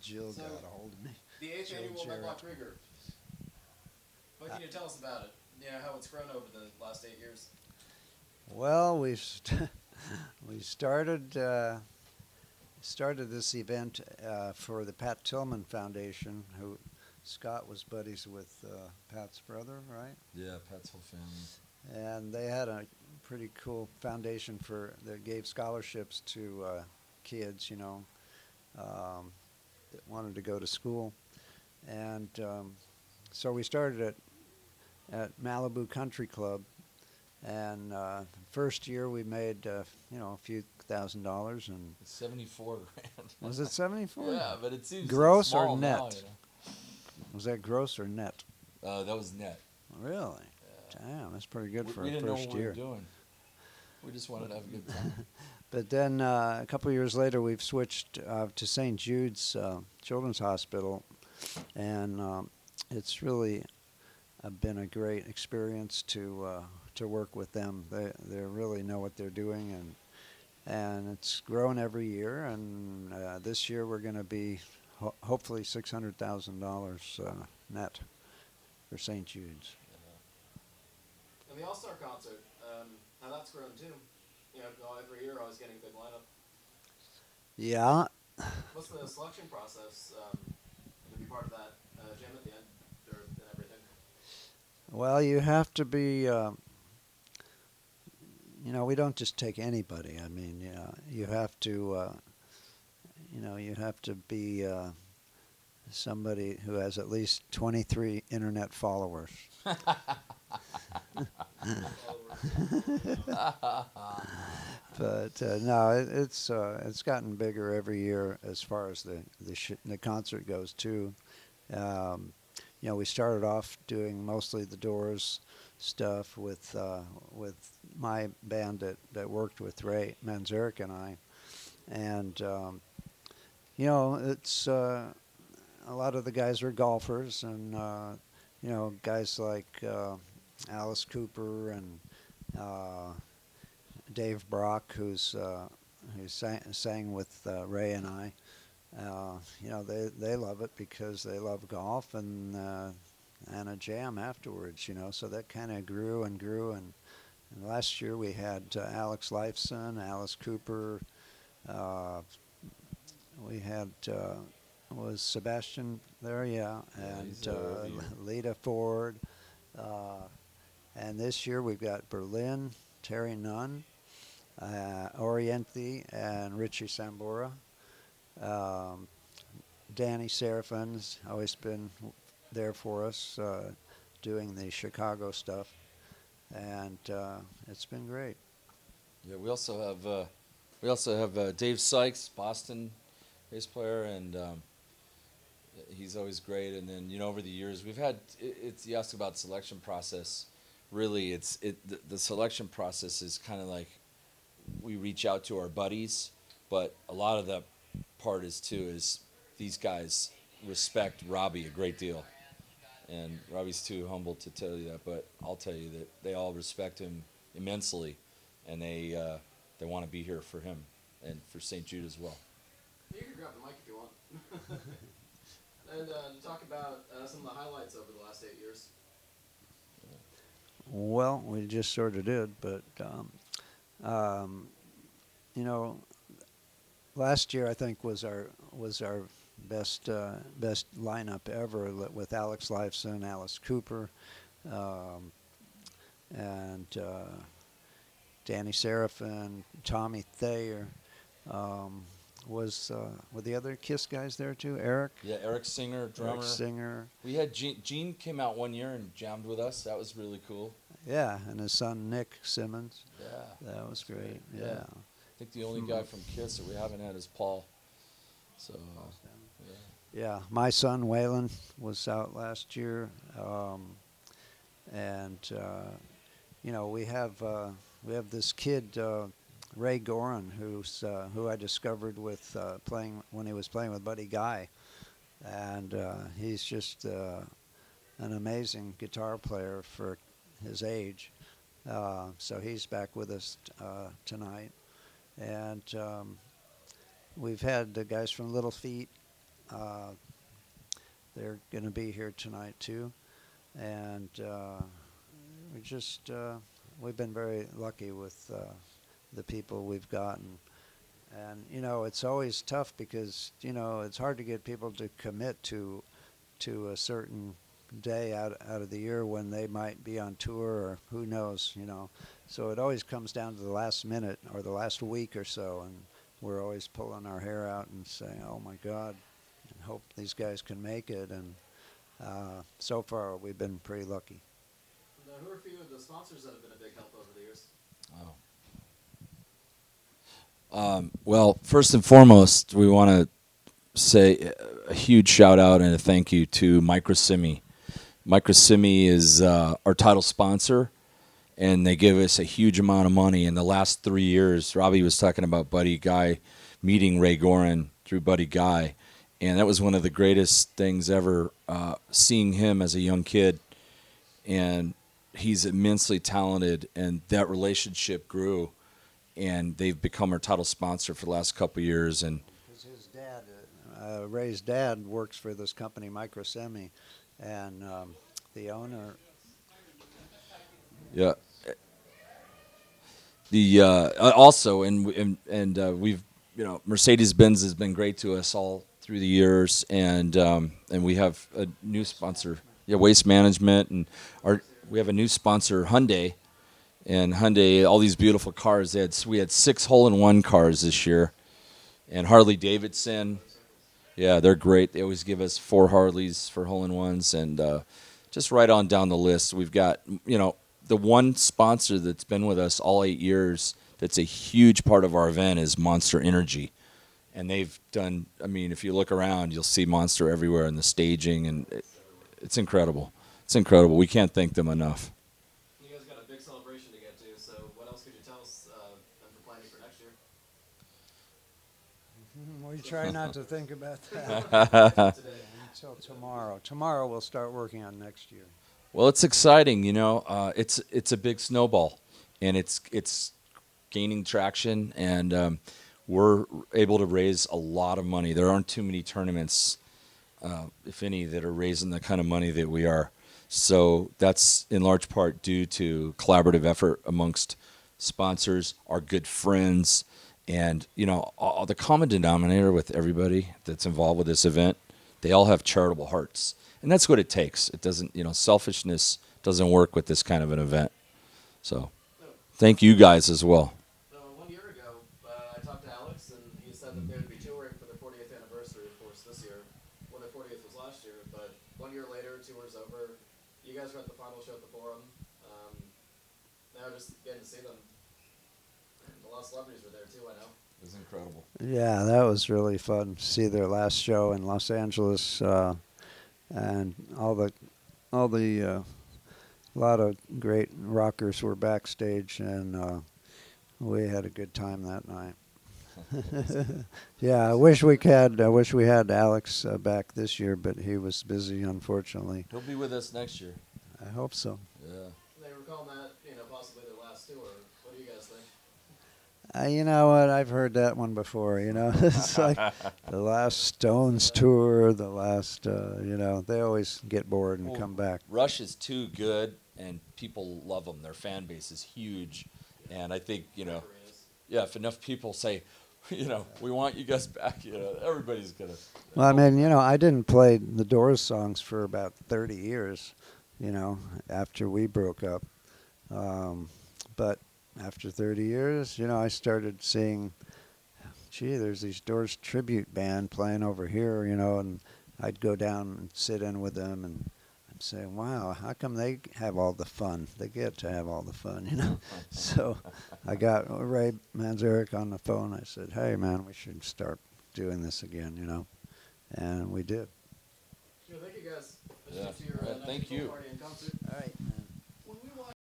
Jill got a hold of me. The 8th Jill annual Jarrett. Medlock Krieger. What can you tell us about it? How it's grown over the last 8 years. Well, we started this event for the Pat Tillman Foundation, who Scott was buddies with Pat's brother, right? Yeah, Pat's whole family. And they had a pretty cool foundation that gave scholarships to kids, that wanted to go to school. And so we started at Malibu Country Club. And first year we made, a few $1,000s. And It's 74 grand. was it 74? Yeah, but it seems gross small or net? now, Was that gross or net? That was net. Really? Yeah. Damn, that's pretty good for We a didn't know first what we year. were doing. We just wanted to have a good time. But then a couple of years later, we've switched to St. Jude's Children's Hospital, and it's really been a great experience to work with them. They really know what they're doing, and it's grown every year. And this year we're going to be hopefully $600,000 net for St. Jude's. And the All-Star concert, how that's grown too. Every year always getting a big lineup. Yeah. What's the selection process to be part of that jam at the end and everything? Well, you have to be, we don't just take anybody. I mean, you have to, you have to be somebody who has at least 23 internet followers. But no, it's gotten bigger every year as far as the concert goes too. We started off doing mostly the Doors stuff with my band that worked with Ray Manzarek and I, and it's a lot of the guys are golfers, and guys like Alice Cooper and Dave Brock, who sang with Ray and I. They love it because they love golf and a jam afterwards. So that kind of grew and grew. And last year we had Alex Lifeson, Alice Cooper. We had was Sebastian there, yeah, and Lita Ford. And this year we've got Berlin, Terry Nunn, Oriente, and Richie Sambora. Danny Serafin's always been there for us, doing the Chicago stuff, and it's been great. Yeah, we also have Dave Sykes, Boston bass player, and he's always great. And then over the years we've had you asked about selection process. Really, the selection process is kind of like we reach out to our buddies, but a lot of the part is these guys respect Robby a great deal, and Robby's too humble to tell you that, but I'll tell you that they all respect him immensely, and they want to be here for him and for St. Jude as well. You can grab the mic if you want. And talk about some of the highlights over the last 8 years. Well, we just sort of did, but last year I think was our best lineup ever, with Alex Lifeson, Alice Cooper, and Danny Serafin, Tommy Thayer. Were the other Kiss guys there too? Eric? Yeah, Eric Singer, drummer. Eric Singer. We had Gene came out one year and jammed with us. That was really cool. Yeah, and his son Nick Simmons. Yeah. That was great. Yeah. I think the only guy from Kiss that we haven't had is Paul. So, yeah, my son Waylon was out last year, and we have this kid Ray Gorin, who I discovered with when he was playing with Buddy Guy, and he's just an amazing guitar player for his age. So he's back with us tonight, and we've had the guys from Little Feat, they're going to be here tonight too, and we've been very lucky with the people we've gotten. And it's always tough because it's hard to get people to commit to a certain day out of the year when they might be on tour or who knows. So it always comes down to the last minute or the last week or so, and we're always pulling our hair out and saying, "Oh my God," and hope these guys can make it. And so far we've been pretty lucky. Now, who are a few of the sponsors that have been a big help over the years? Well, first and foremost, we want to say a huge shout out and a thank you to Microsimi. Microsimi is our title sponsor, and they give us a huge amount of money. In the last 3 years, Robby was talking about Buddy Guy meeting Ray Gorin through Buddy Guy, and that was one of the greatest things ever, seeing him as a young kid. And he's immensely talented, and that relationship grew, and they've become our title sponsor for the last couple of years. And Because his dad, Ray's dad, works for this company, Microsemi, and the owner. yeah, the also and we've Mercedes-Benz has been great to us all through the years, and we have a new sponsor, Waste Management, and we have a new sponsor, Hyundai. And Hyundai, all these beautiful cars. We had 6 hole-in-one cars this year, and Harley Davidson. Yeah, they're great. They always give us 4 Harleys for hole-in-ones, and just right on down the list. We've got the one sponsor that's been with us all 8 years. That's a huge part of our event is Monster Energy, and they've done. I mean, if you look around, you'll see Monster everywhere in the staging, and it's incredible. It's incredible. We can't thank them enough. You guys got a big celebration to get to, so what else could you tell us for planning for next year? We try not to think about that Today. until tomorrow. Tomorrow we'll start working on next year. Well, it's exciting, It's a big snowball, and it's gaining traction, and we're able to raise a lot of money. There aren't too many tournaments, if any, that are raising the kind of money that we are. So that's in large part due to collaborative effort amongst sponsors, our good friends, and all the common denominator with everybody that's involved with this event. They all have charitable hearts, and that's what it takes. It doesn't, selfishness doesn't work with this kind of an event. So, thank you guys as well. So 1 year ago, I talked to Alex, and he said that they would be touring for their 40th anniversary, of course, this year. Well, their 40th was last year, but 1 year later, tour's over. You guys were at the final show at the Forum. Now just getting to see them. And a lot of celebrities were there too, I know. It was incredible. Yeah, that was really fun to see their last show in Los Angeles, and all the lot of great rockers were backstage, and we had a good time that night. Yeah, I wish we had Alex back this year, but he was busy, unfortunately. He'll be with us next year. I hope so. Yeah. They were calling that, possibly their last tour. What do you guys think? You know what? I've heard that one before. It's like the last Stones tour, the last. They always get bored and come back. Rush is too good, and people love them. Their fan base is huge, and I think if enough people say, we want you guys back, everybody's gonna. Well, I mean, I didn't play the Doors songs for about 30 years, after we broke up. But after 30 years, I started seeing, gee, there's these Doors tribute band playing over here, and I'd go down and sit in with them, and I'm saying, wow, how come they have all the fun? They get to have all the fun, So I got Ray Manzarek on the phone. I said, hey, man, we should start doing this again, and we did. Thank you guys. Yeah. To your, Thank you. party and concert. All right.